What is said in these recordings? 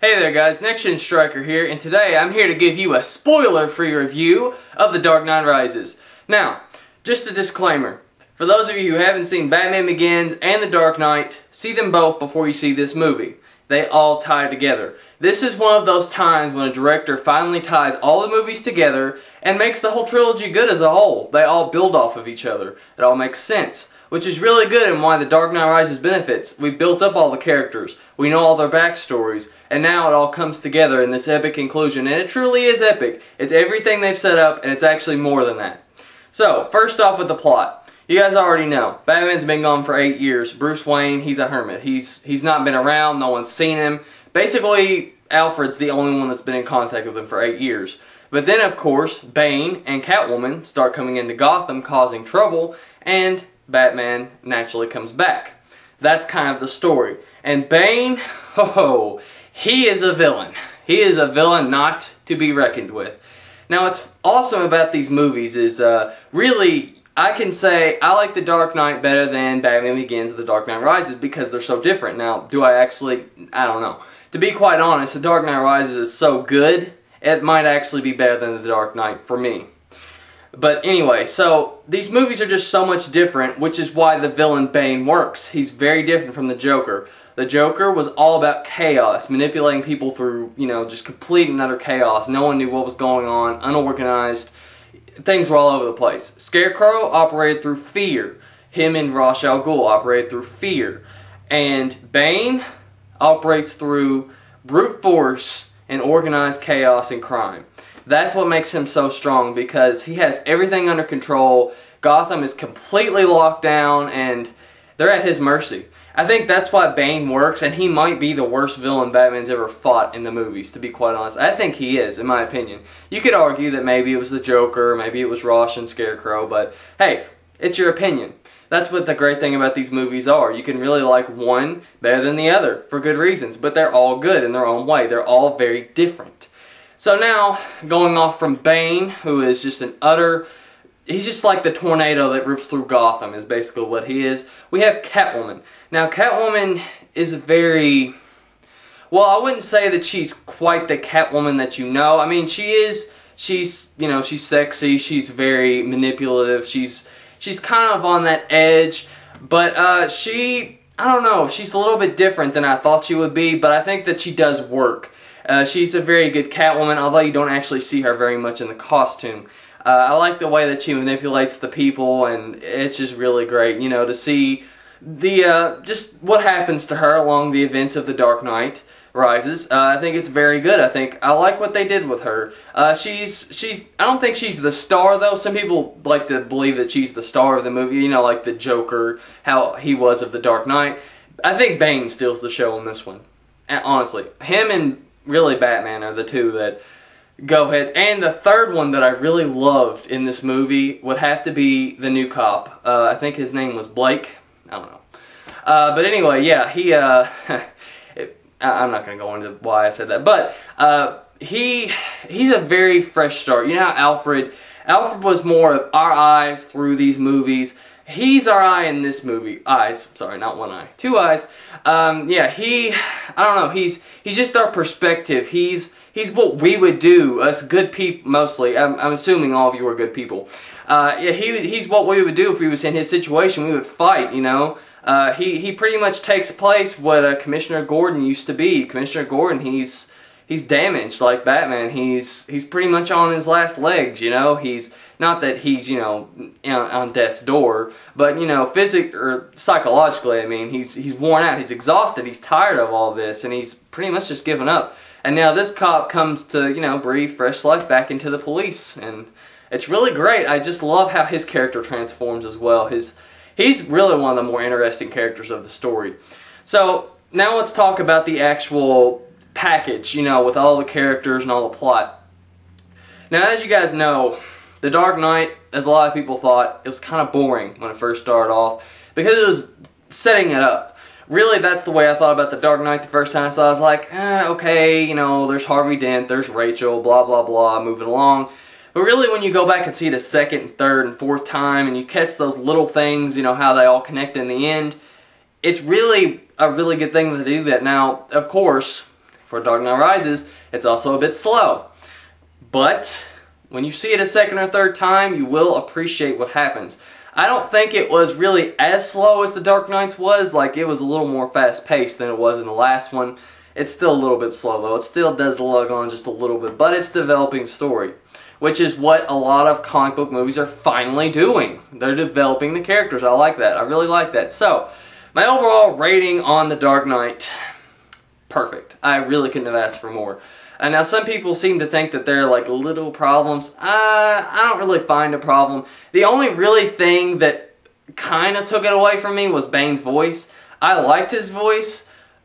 Hey there guys, NexGenStriker here, and today I'm here to give you a spoiler-free review of The Dark Knight Rises. Now, just a disclaimer. For those of you who haven't seen Batman Begins and The Dark Knight, see them both before you see this movie. They all tie together. This is one of those times when a director finally ties all the movies together and makes the whole trilogy good as a whole. They all build off of each other. It all makes sense. Which is really good and why The Dark Knight Rises benefits. We built up all the characters, we know all their backstories, and now it all comes together in this epic conclusion, and it truly is epic. It's everything they've set up, and it's actually more than that. So, first off with the plot. You guys already know, Batman's been gone for 8 years. Bruce Wayne, he's a hermit. He's not been around, no one's seen him. Basically, Alfred's the only one that's been in contact with him for 8 years. But then, of course, Bane and Catwoman start coming into Gotham, causing trouble, and Batman naturally comes back. That's kind of the story. And Bane, he is a villain. He is a villain not to be reckoned with. Now, what's awesome about these movies is, really, I can say I like The Dark Knight better than Batman Begins and The Dark Knight Rises because they're so different. Now, do I actually? I don't know. To be quite honest, The Dark Knight Rises is so good, it might actually be better than The Dark Knight for me. But anyway, so these movies are just so much different, which is why the villain Bane works. He's very different from the Joker. The Joker was all about chaos, manipulating people through, just complete and utter chaos. No one knew what was going on, unorganized. Things were all over the place. Scarecrow operated through fear. Him and Ra's al Ghul operated through fear. And Bane operates through brute force and organized chaos and crime. That's what makes him so strong, because he has everything under control. Gotham is completely locked down and they're at his mercy. I think that's why Bane works, and he might be the worst villain Batman's ever fought in the movies, to be quite honest. I think he is, in my opinion. You could argue that maybe it was the Joker, maybe it was Ra's and Scarecrow, but hey, it's your opinion. That's what the great thing about these movies are. You can really like one better than the other for good reasons, but they're all good in their own way. They're all very different. So now, going off from Bane, who is just an utter, he's just like the tornado that rips through Gotham, is basically what he is. We have Catwoman. Now, Catwoman is very, well, I wouldn't say that she's quite the Catwoman that you know. I mean, she's sexy, she's very manipulative, she's kind of on that edge, but I don't know, she's a little bit different than I thought she would be, but I think that she does work. She's a very good Catwoman, although you don't actually see her very much in the costume. I like the way that she manipulates the people, and it's just really great, to see the just what happens to her along the events of The Dark Knight Rises. I think it's very good. I like what they did with her. I don't think she's the star, though. Some people like to believe that she's the star of the movie, like the Joker, how he was of The Dark Knight. I think Bane steals the show on this one. Honestly, him and really Batman are the two that go ahead. And the third one that I really loved in this movie would have to be the new cop. I think his name was Blake. I don't know. But anyway, yeah, he, I'm not going to go into why I said that, but he's a very fresh start. You know how Alfred was more of our eyes through these movies. He's our eye in this movie. Eyes, sorry, not one eye. Two eyes. Yeah, I don't know, he's just our perspective. He's what we would do, us good people, mostly. I'm assuming all of you are good people. Yeah, he's what we would do if we was in his situation. We would fight, He pretty much takes place what Commissioner Gordon used to be. Commissioner Gordon, he's damaged like Batman. He's pretty much on his last legs, He's not that he's, on death's door, but physically or psychologically, I mean, he's worn out, he's exhausted, he's tired of all this, and he's pretty much just given up. And now this cop comes to, breathe fresh life back into the police, and it's really great. I just love how his character transforms as well. He's really one of the more interesting characters of the story. So now let's talk about the actual package, with all the characters and all the plot. Now, as you guys know, The Dark Knight, as a lot of people thought, it was kind of boring when it first started off because it was setting it up. Really, that's the way I thought about The Dark Knight the first time I saw it. I was like, okay, there's Harvey Dent, there's Rachel, blah, blah, blah, moving along. But really, when you go back and see it a second, third, and fourth time, and you catch those little things, how they all connect in the end, it's really a really good thing to do that. Now, of course, for Dark Knight Rises, it's also a bit slow. But when you see it a second or third time, you will appreciate what happens. I don't think it was really as slow as the Dark Knight's was. Like, it was a little more fast-paced than it was in the last one. It's still a little bit slow, though. It still does lug on just a little bit, but it's developing story, which is what a lot of comic book movies are finally doing. They're developing the characters. I like that. I really like that. So, my overall rating on the Dark Knight, perfect. I really couldn't have asked for more. And now some people seem to think that they're like little problems. I don't really find a problem. The only really thing that kind of took it away from me was Bane's voice. I liked his voice,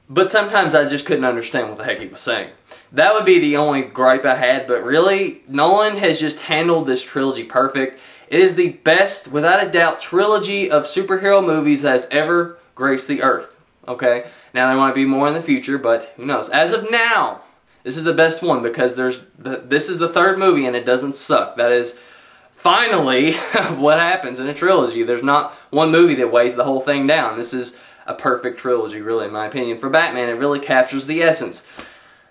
but sometimes I just couldn't understand what the heck he was saying. That would be the only gripe I had, but really, Nolan has just handled this trilogy perfect. It is the best, without a doubt, trilogy of superhero movies that has ever graced the earth. Okay? Now there might be more in the future, but who knows. As of now, this is the best one because this is the third movie and it doesn't suck. That is finally what happens in a trilogy. There's not one movie that weighs the whole thing down. This is a perfect trilogy, really, in my opinion. For Batman, it really captures the essence.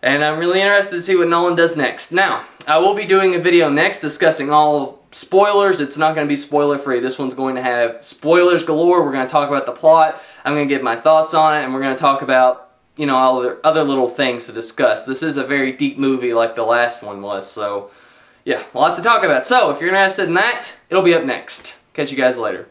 And I'm really interested to see what Nolan does next. Now, I will be doing a video next discussing all spoilers. It's not going to be spoiler-free. This one's going to have spoilers galore. We're going to talk about the plot. I'm going to give my thoughts on it, and we're going to talk about, you know, all the other little things to discuss. This is a very deep movie like the last one was, so yeah, a lot to talk about. So, if you're interested in that, it'll be up next. Catch you guys later.